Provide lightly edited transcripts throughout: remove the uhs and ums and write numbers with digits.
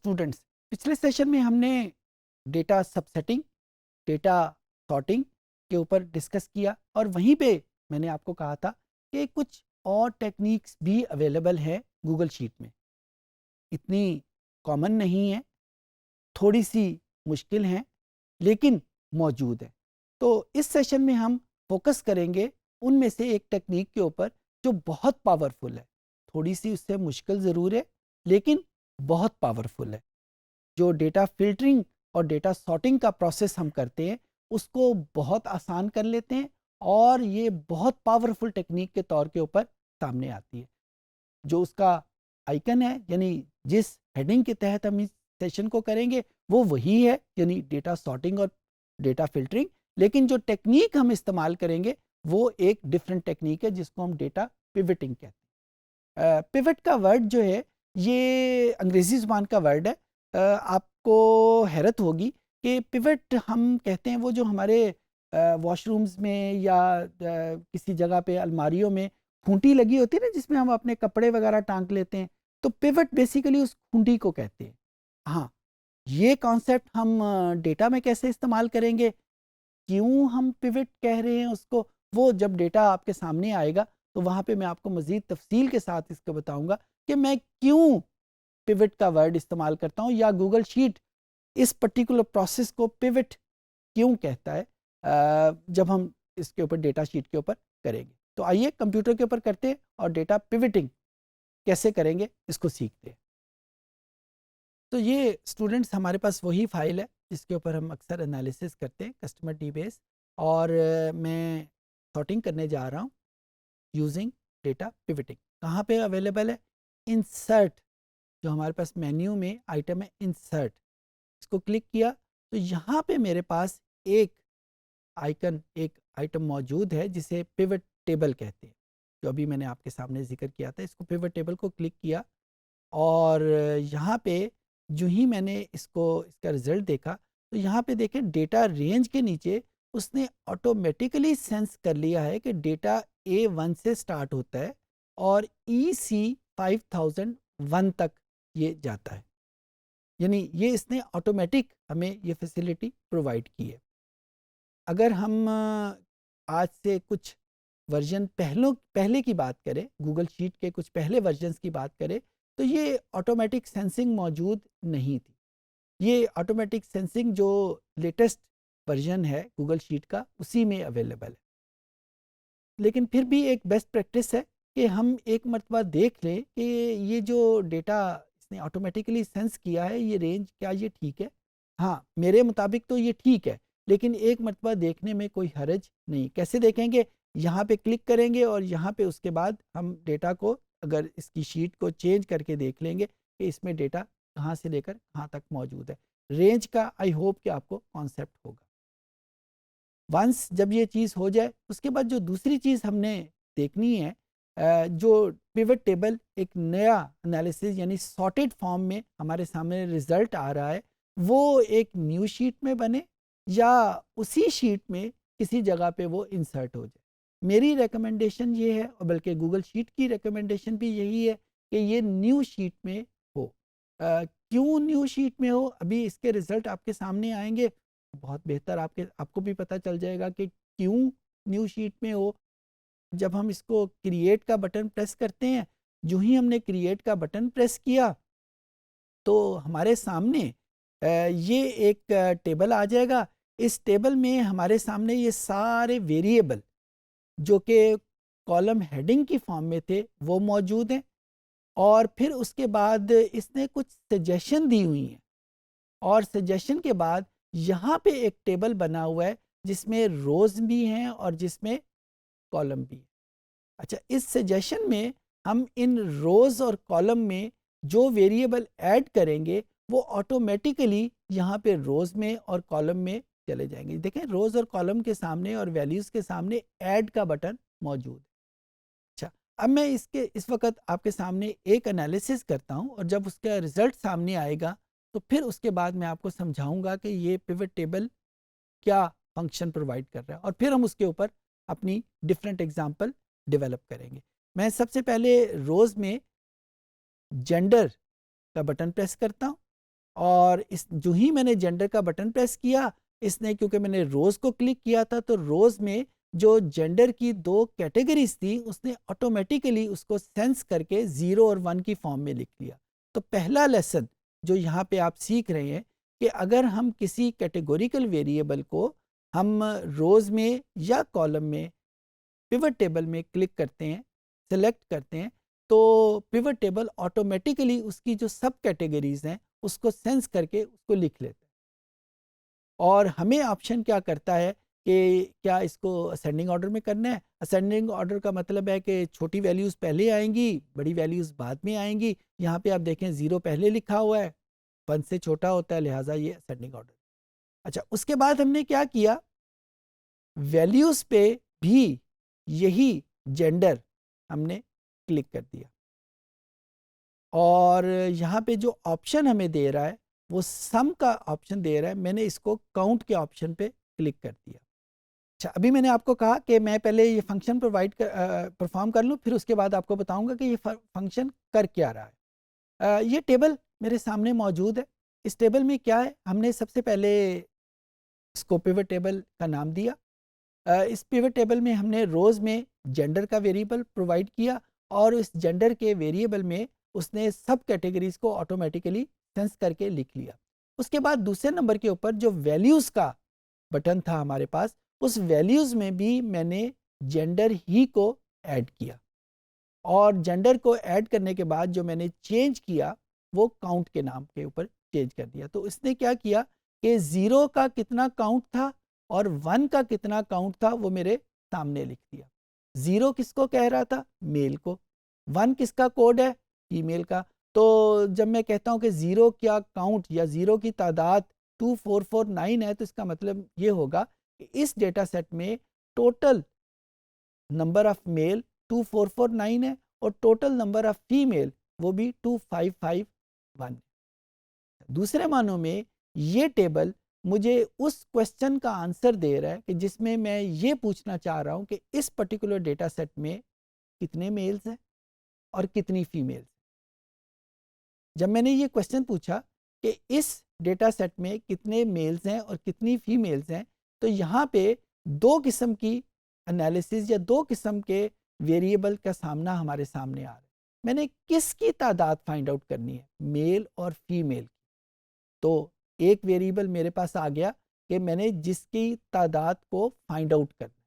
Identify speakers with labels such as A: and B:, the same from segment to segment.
A: Students, पिछले session में हमने डेटा सबसेटिंग, डेटा सॉर्टिंग के ऊपर डिस्कस किया और वहीं पे मैंने आपको कहा था कि कुछ और टेक्निक्स भी अवेलेबल है गूगल शीट में। इतनी कॉमन नहीं है, थोड़ी सी मुश्किल हैं, लेकिन मौजूद है। तो इस सेशन में हम फोकस करेंगे उनमें से एक टेक्निक के ऊपर जो बहुत पावरफुल है। थोड़ी सी उससे मुश्किल ज़रूर है, लेकिन बहुत पावरफुल है। जो डेटा फ़िल्टरिंग और डेटा सॉर्टिंग का प्रोसेस हम करते हैं, उसको बहुत आसान कर लेते हैं और ये बहुत पावरफुल टेक्निक के तौर के ऊपर सामने आती है। जो उसका आइकन है, यानी जिस हेडिंग के तहत हम इस सेशन को करेंगे, वो वही है, यानी डेटा सॉर्टिंग और डेटा फ़िल्टरिंग। लेकिन जो टेक्निक हम इस्तेमाल करेंगे, वो एक डिफरेंट टेक्निक है जिसको हम डेटा पिवटिंग कहते हैं। पिवट का वर्ड जो है, ये अंग्रेज़ी ज़ुबान का वर्ड है। आपको हैरत होगी कि पिवट हम कहते हैं वो जो हमारे वॉशरूम्स में या किसी जगह पे अलमारियों में खूंटी लगी होती है ना, जिसमें हम अपने कपड़े वगैरह टांग लेते हैं, तो पिवट बेसिकली उस खूंटी को कहते हैं। हाँ, ये कॉन्सेप्ट हम डेटा में कैसे इस्तेमाल करेंगे, क्यों हम पिवट कह रहे हैं उसको, वो जब डेटा आपके सामने आएगा तो वहाँ पे मैं आपको मज़ीद तफसील के साथ इसको बताऊंगा कि मैं क्यों पिवट का वर्ड इस्तेमाल करता हूँ या गूगल शीट इस पर्टिकुलर प्रोसेस को पिवट क्यों कहता है जब हम इसके ऊपर डेटा शीट के ऊपर करेंगे। तो आइए कंप्यूटर के ऊपर करते हैं और डेटा पिवटिंग कैसे करेंगे इसको सीखते हैं। तो ये स्टूडेंट्स हमारे पास वही फाइल है जिसके ऊपर हम अक्सर एनालिसिस करते हैं, कस्टमर डीबेस। और मैं सॉर्टिंग करने जा रहा हूँ यूजिंग डेटा पिवटिंग। कहाँ पे अवेलेबल है? इंसर्ट, जो हमारे पास मेन्यू में आइटम है इंसर्ट, इसको क्लिक किया तो यहाँ पे मेरे पास एक आइटम मौजूद है जिसे पिवट टेबल कहते हैं, जो अभी मैंने आपके सामने जिक्र किया था। इसको पिवट टेबल को क्लिक किया और यहाँ पे जो ही मैंने इसका रिज़ल्ट देखा, तो यहाँ पे देखें डेटा रेंज के नीचे उसने ऑटोमेटिकली सेंस कर लिया है कि डेटा A1 से स्टार्ट होता है और EC5001 तक ये जाता है। यानी ये इसने ऑटोमेटिक हमें ये फैसिलिटी प्रोवाइड की है। अगर हम आज से कुछ वर्जन पहले की बात करें, गूगल शीट के कुछ पहले वर्जन्स की बात करें, तो ये ऑटोमेटिक सेंसिंग मौजूद नहीं थी। ये ऑटोमेटिक सेंसिंग जो लेटेस्ट वर्जन है गूगल शीट का, उसी में अवेलेबल है। लेकिन फिर भी एक बेस्ट प्रैक्टिस है कि हम एक मर्तबा देख लें कि ये जो डेटा इसने ऑटोमेटिकली सेंस किया है, ये रेंज क्या ये ठीक है? हाँ, मेरे मुताबिक तो ये ठीक है, लेकिन एक मर्तबा देखने में कोई हर्ज नहीं। कैसे देखेंगे? यहाँ पे क्लिक करेंगे और यहाँ पे उसके बाद हम डेटा को, अगर इसकी शीट को चेंज करके देख लेंगे कि इसमें डेटा कहाँ से लेकर कहाँ तक मौजूद है। रेंज का आई होप कि आपको कॉन्सेप्ट होगा। वंस जब ये चीज़ हो जाए, उसके बाद जो दूसरी चीज़ हमने देखनी है, जो पिवट टेबल एक नया एनालिसिस यानी सॉर्टेड फॉर्म में हमारे सामने रिजल्ट आ रहा है, वो एक न्यू शीट में बने या उसी शीट में किसी जगह पे वो इंसर्ट हो जाए। मेरी रिकमेंडेशन ये है, और बल्कि गूगल शीट की रिकमेंडेशन भी यही है कि ये न्यू शीट में हो। क्यों न्यू शीट में हो, अभी इसके रिजल्ट आपके सामने आएंगे, बहुत बेहतर आपको भी पता चल जाएगा कि क्यों न्यू शीट में हो। जब हम इसको क्रिएट का बटन प्रेस करते हैं, जो ही हमने क्रिएट का बटन प्रेस किया तो हमारे सामने ये एक टेबल आ जाएगा। इस टेबल में हमारे सामने ये सारे वेरिएबल जो कि कॉलम हेडिंग की फॉर्म में थे वो मौजूद हैं, और फिर उसके बाद इसने कुछ सजेशन दी हुई हैं, और सजेशन के बाद यहाँ पे एक टेबल बना हुआ है जिसमें रोज़ भी हैं और जिसमें कॉलम भी है। अच्छा, इस सजेशन में हम इन रोज़ और कॉलम में जो वेरिएबल ऐड करेंगे वो ऑटोमेटिकली यहाँ पे रोज़ में और कॉलम में चले जाएंगे। देखें, रोज़ और कॉलम के सामने और वैल्यूज़ के सामने ऐड का बटन मौजूद है। अच्छा, अब मैं इस वक्त आपके सामने एक एनालिसिस करता हूँ और जब उसका रिज़ल्ट सामने आएगा तो फिर उसके बाद मैं आपको समझाऊंगा कि ये पिवट टेबल क्या फंक्शन प्रोवाइड कर रहा है, और फिर हम उसके ऊपर अपनी डिफरेंट एग्जांपल डेवलप करेंगे। मैं सबसे पहले रोज़ में जेंडर का बटन प्रेस करता हूँ और इस जो ही मैंने जेंडर का बटन प्रेस किया, इसने, क्योंकि मैंने रोज़ को क्लिक किया था, तो रोज़ में जो जेंडर की 2 कैटेगरीज थी उसने ऑटोमेटिकली उसको सेंस करके 0 और 1 की फॉर्म में लिख लिया। तो पहला लेसन जो यहाँ पे आप सीख रहे हैं कि अगर हम किसी कैटेगोरिकल वेरिएबल को हम रोज़ में या कॉलम में पिवट टेबल में क्लिक करते हैं, सेलेक्ट करते हैं, तो पिवट टेबल ऑटोमेटिकली उसकी जो सब कैटेगरीज हैं उसको सेंस करके उसको लिख लेते हैं। और हमें ऑप्शन क्या करता है कि क्या इसको असेंडिंग ऑर्डर में करना है। असेंडिंग ऑर्डर का मतलब है कि छोटी वैल्यूज़ पहले आएंगी, बड़ी वैल्यूज़ बाद में आएंगी। यहाँ पे आप देखें 0 पहले लिखा हुआ है, 1 से छोटा होता है, लिहाजा ये असेंडिंग ऑर्डर। अच्छा, उसके बाद हमने क्या किया, वैल्यूज़ पे भी यही जेंडर हमने क्लिक कर दिया और यहाँ पे जो ऑप्शन हमें दे रहा है वो सम का ऑप्शन दे रहा है। मैंने इसको काउंट के ऑप्शन पे क्लिक कर दिया। अच्छा, अभी मैंने आपको कहा कि मैं पहले ये फंक्शन परफॉर्म कर लूँ, फिर उसके बाद आपको बताऊंगा कि ये फंक्शन कर क्या रहा है। ये टेबल मेरे सामने मौजूद है। इस टेबल में क्या है, हमने सबसे पहले इसको पिवट टेबल का नाम दिया। इस पिवट टेबल में हमने रोज़ में जेंडर का वेरिएबल प्रोवाइड किया और इस जेंडर के वेरिएबल में उसने सब कैटेगरीज को ऑटोमेटिकली सेंस करके लिख लिया। उसके बाद दूसरे नंबर के ऊपर जो वैल्यूज़ का बटन था हमारे पास, उस वैल्यूज़ में भी मैंने जेंडर ही को ऐड किया और जेंडर को ऐड करने के बाद जो मैंने चेंज किया वो काउंट के नाम के ऊपर चेंज कर दिया। तो इसने क्या किया कि 0 का कितना काउंट था और 1 का कितना काउंट था वो मेरे सामने लिख दिया। 0 किसको कह रहा था, मेल को। 1 किसका कोड है, फीमेल का। तो जब मैं कहता हूँ कि 0 क्या काउंट या 0 की तादाद 2449 है, तो इसका मतलब ये होगा कि इस डेटा सेट में टोटल नंबर ऑफ मेल 2449 है और टोटल नंबर ऑफ फीमेल वो भी 2551। दूसरे मानों में ये टेबल मुझे उस क्वेश्चन का आंसर दे रहा है कि जिसमें मैं ये पूछना चाह रहा हूँ कि इस पर्टिकुलर डेटा सेट में कितने मेल्स हैं और कितनी फीमेल्स। जब मैंने ये क्वेश्चन पूछा कि इस डेटा सेट में कितने मेल्स हैं और कितनी फीमेल्स हैं, तो यहाँ पे 2 किस्म की एनालिसिस या 2 किस्म के वेरिएबल का सामना हमारे सामने आ रहा है। मैंने किसकी तादाद फाइंड आउट करनी है, मेल और फीमेल। तो एक वेरिएबल मेरे पास आ गया कि मैंने जिसकी तादाद को फाइंड आउट करना,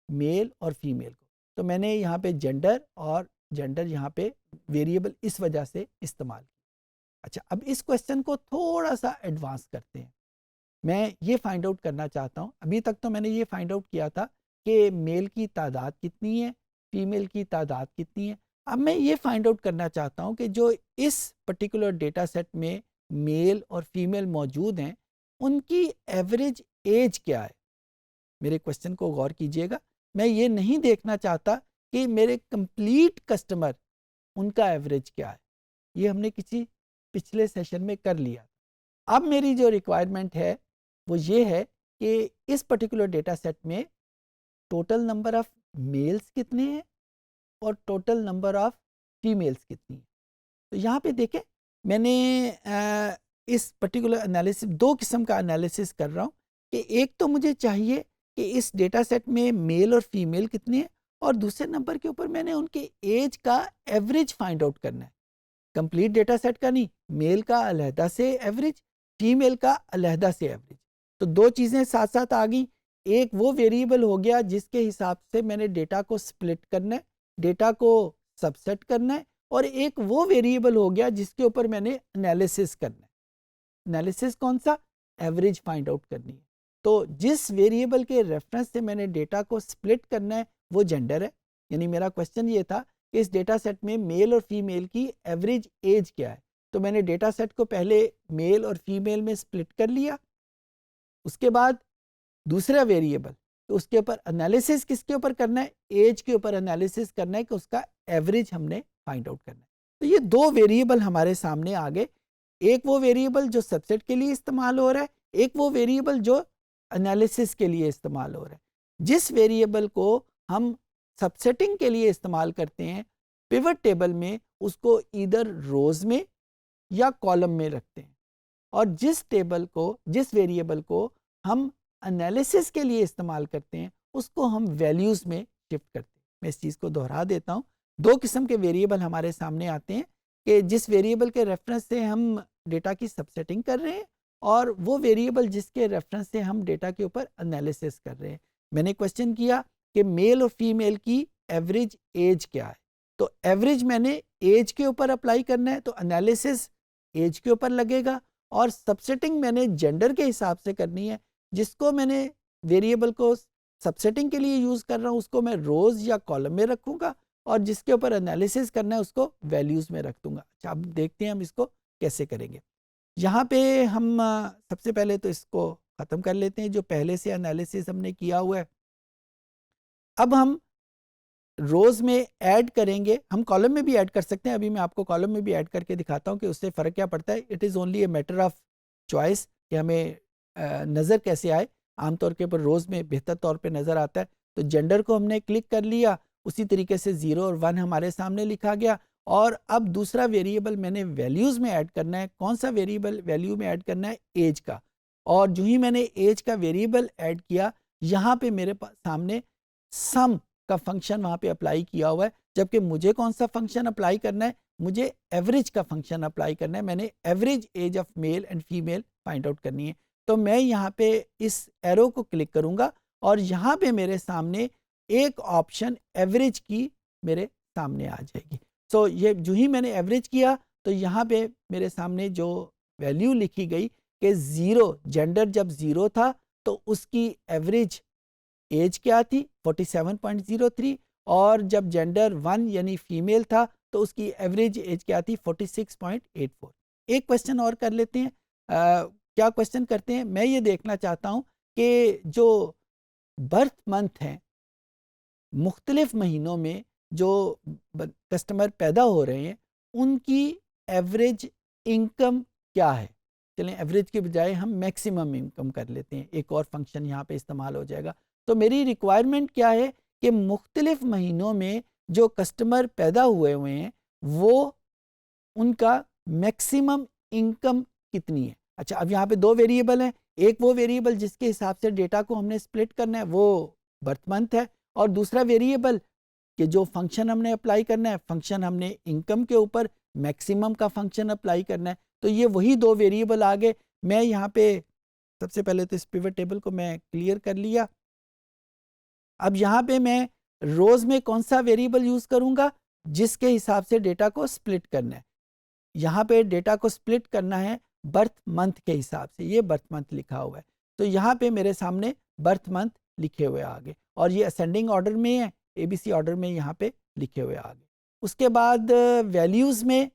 A: मेल और फीमेल को। तो मैंने यहाँ पे जेंडर यहाँ पे वेरिएबल इस वजह से इस्तेमाल किया। अच्छा, अब इस क्वेश्चन को थोड़ा सा एडवांस करते हैं। मैं ये फाइंड आउट करना चाहता हूँ, अभी तक तो मैंने ये फाइंड आउट किया था कि मेल की तादाद कितनी है, फीमेल की तादाद कितनी है। अब मैं ये फाइंड आउट करना चाहता हूँ कि जो इस पर्टिकुलर डेटा सेट में मेल और फीमेल मौजूद हैं उनकी एवरेज एज क्या है। मेरे क्वेश्चन को गौर कीजिएगा, मैं ये नहीं देखना चाहता कि मेरे कंप्लीट कस्टमर उनका एवरेज क्या है, ये हमने किसी पिछले सेशन में कर लिया। अब मेरी जो रिक्वायरमेंट है वो ये है कि इस पर्टिकुलर डेटा सेट में टोटल नंबर ऑफ मेल्स कितने हैं और टोटल नंबर ऑफ फीमेल्स कितनी है। तो यहाँ पे देखें, मैंने इस पर्टिकुलर एनालिसिस 2 किस्म का एनालिसिस कर रहा हूँ कि एक तो मुझे चाहिए कि इस डेटा सेट में मेल और फीमेल कितने हैं और दूसरे नंबर के ऊपर मैंने उनके एज का एवरेज फाइंड आउट करना है। कंप्लीट डेटा सेट का नहीं, मेल का अलहदा से एवरेज, फीमेल का अलहदा से एवरेज। तो 2 चीज़ें साथ साथ आ गई। एक वो वेरिएबल हो गया जिसके हिसाब से मैंने डेटा को स्प्लिट करना है, डेटा को सबसेट करना है, और एक वो वेरिएबल हो गया जिसके ऊपर मैंने एनालिसिस करना है। एनालिसिस कौन सा, एवरेज फाइंड आउट करनी है। तो जिस वेरिएबल के रेफरेंस से मैंने डेटा को स्प्लिट करना है वो जेंडर है। यानी मेरा क्वेश्चन ये था कि इस डेटा सेट में मेल और फीमेल की एवरेज एज क्या है। तो मैंने डेटा सेट को पहले मेल और फीमेल में स्प्लिट कर लिया, उसके बाद दूसरा वेरिएबल, तो उसके ऊपर एनालिसिस किसके ऊपर करना है, एज के ऊपर एनालिसिस करना है कि उसका एवरेज हमने फाइंड आउट करना है। तो ये 2 वेरिएबल हमारे सामने आ गए। एक वो वेरिएबल जो सबसेट के लिए इस्तेमाल हो रहा है, एक वो वेरिएबल जो एनालिसिस के लिए इस्तेमाल हो रहा है। जिस वेरिएबल को हम सबसेटिंग के लिए इस्तेमाल करते हैं पिवट टेबल में, उसको इधर रोज में या कॉलम में रखते हैं। और जिस वेरिएबल को हम एनालिसिस के लिए इस्तेमाल करते हैं उसको हम वैल्यूज़ में शिफ्ट करते हैं। मैं इस चीज़ को दोहरा देता हूँ। दो किस्म के वेरिएबल हमारे सामने आते हैं कि जिस वेरिएबल के रेफरेंस से हम डेटा की सबसेटिंग कर रहे हैं और वो वेरिएबल जिसके रेफरेंस से हम डेटा के ऊपर एनालिसिस कर रहे हैं। मैंने क्वेश्चन किया कि मेल और फीमेल की एवरेज एज क्या है, तो एवरेज मैंने एज के ऊपर अप्लाई करना है तो एनालिसिस एज के ऊपर लगेगा, और सबसेटिंग मैंने जेंडर के हिसाब से करनी है। जिसको मैंने वेरिएबल को सबसेटिंग के लिए यूज़ कर रहा हूँ उसको मैं रोज़ या कॉलम में रखूँगा और जिसके ऊपर एनालिसिस करना है उसको वैल्यूज़ में रख दूँगा। अच्छा, अब देखते हैं हम इसको कैसे करेंगे। यहाँ पे हम सबसे पहले तो इसको ख़त्म कर लेते हैं जो पहले से एनालिसिस हमने किया हुआ है। अब हम रोज़ में ऐड करेंगे, हम कॉलम में भी ऐड कर सकते हैं। अभी मैं आपको कॉलम में भी ऐड करके दिखाता हूँ कि उससे फ़र्क क्या पड़ता है। It is only a matter of choice कि हमें नज़र कैसे आए। आमतौर के ऊपर रोज़ में बेहतर तौर पे नज़र आता है। तो जेंडर को हमने क्लिक कर लिया, उसी तरीके से 0 और 1 हमारे सामने लिखा गया। और अब दूसरा वेरिएबल मैंने वैल्यूज़ में ऐड करना है। कौन सा वेरिएबल वैल्यू में ऐड करना है? एज का। और जो ही मैंने एज का वेरिएबल ऐड किया, यहाँ पे मेरे पास सामने सम का फंक्शन वहाँ पे अप्लाई किया हुआ है। जबकि मुझे कौन सा फंक्शन अप्लाई करना है? मुझे एवरेज का फंक्शन अप्लाई करना है। मैंने average age of male and female find out करनी है। तो मैं यहाँ पे इस एरो को क्लिक करूँगा और यहाँ पे मेरे सामने एक ऑप्शन एवरेज की मेरे सामने आ जाएगी। सो ये जो ही मैंने एवरेज किया तो यहाँ पे मेरे सामने जो वैल्यू लिखी गई कि 0 जेंडर जब 0 था तो उसकी एवरेज एज क्या थी? 47.03। और जब जेंडर 1 यानी फीमेल था तो उसकी एवरेज एज क्या थी? 46.84। एक क्वेश्चन और कर लेते हैं। क्या क्वेश्चन करते हैं? मैं ये देखना चाहता हूँ कि जो बर्थ मंथ हैं, मुख्तलिफ महीनों में जो कस्टमर पैदा हो रहे हैं उनकी एवरेज इनकम क्या है। चलें एवरेज के बजाय हम मैक्सिमम इनकम कर लेते हैं, एक और फंक्शन यहाँ पे इस्तेमाल हो जाएगा। तो मेरी रिक्वायरमेंट क्या है कि मुख्तलिफ महीनों में जो कस्टमर पैदा हुए हैं वो उनका मैक्सिमम इनकम कितनी है। अच्छा, अब यहाँ पे दो वेरिएबल हैं। एक वो वेरिएबल जिसके हिसाब से डेटा को हमने स्प्लिट करना है वो बर्थ मंथ है, और दूसरा वेरिएबल कि जो फंक्शन हमने अप्लाई करना है, फंक्शन हमने इनकम के ऊपर मैक्सिमम का फंक्शन अप्लाई करना है। तो ये वही दो वेरिएबल आ गए। मैं यहाँ पे सबसे पहले तो इस पिवट टेबल को मैं क्लियर कर लिया। अब यहाँ पे मैं रोज में कौन सा वेरिएबल यूज करूँगा? जिसके हिसाब से डेटा को स्प्लिट करना है। यहाँ पे डेटा को स्प्लिट करना है बर्थ मंथ के हिसाब से। ये बर्थ मंथ लिखा हुआ है तो यहाँ पे मेरे सामने बर्थ मंथ लिखे हुए आ गए, और ये असेंडिंग ऑर्डर में है, ABC ऑर्डर में यहाँ पे लिखे हुए आ गए। उसके बाद वैल्यूज़ में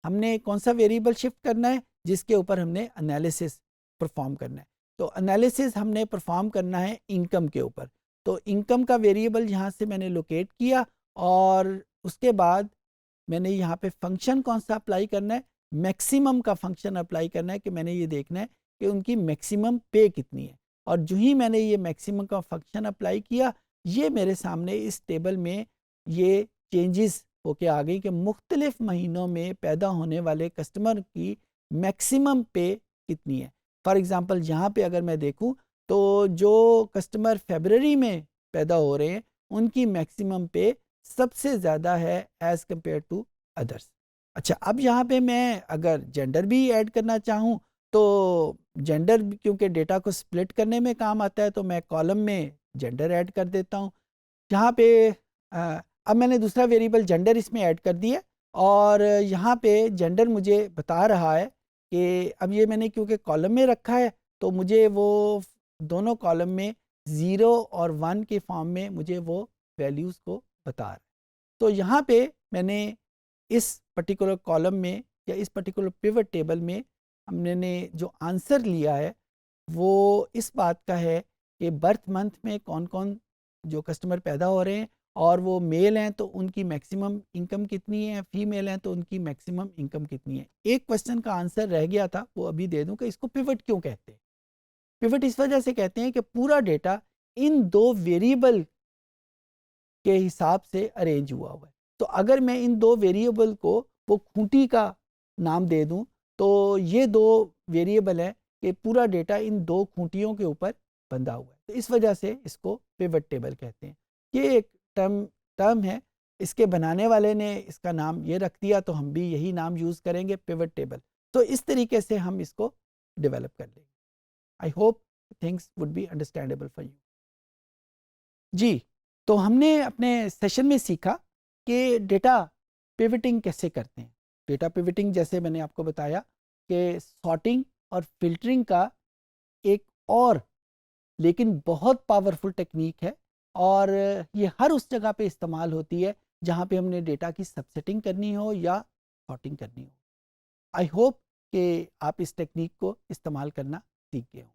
A: हमने कौन सा वेरिएबल शिफ्ट करना है? जिसके ऊपर हमने एनालिसिस परफॉर्म करना है। तो एनालिसिस हमने परफॉर्म करना है इनकम के ऊपर। तो इनकम का वेरिएबल यहाँ से मैंने लोकेट किया, और उसके बाद मैंने यहाँ पे फंक्शन कौन सा अप्लाई करना है? मैक्सिमम का फंक्शन अप्लाई करना है कि मैंने ये देखना है कि उनकी मैक्सिमम पे कितनी है। और जो ही मैंने ये मैक्सिमम का फंक्शन अप्लाई किया, ये मेरे सामने इस टेबल में ये चेंजेस होके आ गई कि मुख्तलिफ महीनों में पैदा होने वाले कस्टमर की मैक्सिमम पे कितनी है। फॉर एग्ज़ाम्पल यहाँ पे अगर मैं देखूँ तो जो कस्टमर फरवरी में पैदा हो रहे हैं उनकी मैक्सिमम पे सबसे ज़्यादा है एज़ कम्पेयर टू अदर्स। अच्छा, अब यहाँ पे मैं अगर जेंडर भी ऐड करना चाहूँ तो जेंडर क्योंकि डेटा को स्प्लिट करने में काम आता है तो मैं कॉलम में जेंडर ऐड कर देता हूँ। यहाँ पे अब मैंने दूसरा वेरिएबल जेंडर इसमें ऐड कर दिया, और यहाँ पे जेंडर मुझे बता रहा है कि अब ये मैंने क्योंकि कॉलम में रखा है तो मुझे वो दोनों कॉलम में 0 और 1 के फॉर्म में मुझे वो वैल्यूज़ को बता रहा है। तो यहाँ पे मैंने इस पर्टिकुलर कॉलम में या इस पर्टिकुलर पिवट टेबल में हमने जो आंसर लिया है वो इस बात का है कि बर्थ मंथ में कौन कौन जो कस्टमर पैदा हो रहे हैं, और वो मेल हैं तो उनकी मैक्सिमम इनकम कितनी है, फीमेल हैं तो उनकी मैक्सिमम इनकम कितनी है। एक क्वेश्चन का आंसर रह गया था, वो अभी दे दूं कि इसको पिवट क्यों कहते हैं। पिवट इस वजह से कहते हैं कि पूरा डेटा इन दो वेरिएबल के हिसाब से अरेंज हुआ हुआ है। तो अगर मैं इन दो वेरिएबल को वो खूंटी का नाम दे दूं तो ये दो वेरिएबल हैं कि पूरा डेटा इन दो खूंटियों के ऊपर बंधा हुआ है, तो इस वजह से इसको पिवट टेबल कहते हैं। ये एक टर्म है, इसके बनाने वाले ने इसका नाम ये रख दिया तो हम भी यही नाम यूज़ करेंगे, पिवट टेबल। तो इस तरीके से हम इसको डेवलप कर लेंगे। I hope things would be understandable for you. जी, तो हमने अपने सेशन में सीखा कि डेटा पिवटिंग कैसे करते हैं। डेटा पिवटिंग जैसे मैंने आपको बताया कि सॉर्टिंग और फिल्टरिंग का एक और लेकिन बहुत पावरफुल टेक्निक है, और ये हर उस जगह पे इस्तेमाल होती है जहाँ पे हमने डेटा की सबसेटिंग करनी हो या सॉर्टिंग करनी हो। आई होप कि आप इस टेक्निक को इस्तेमाल करना सीख गए हो।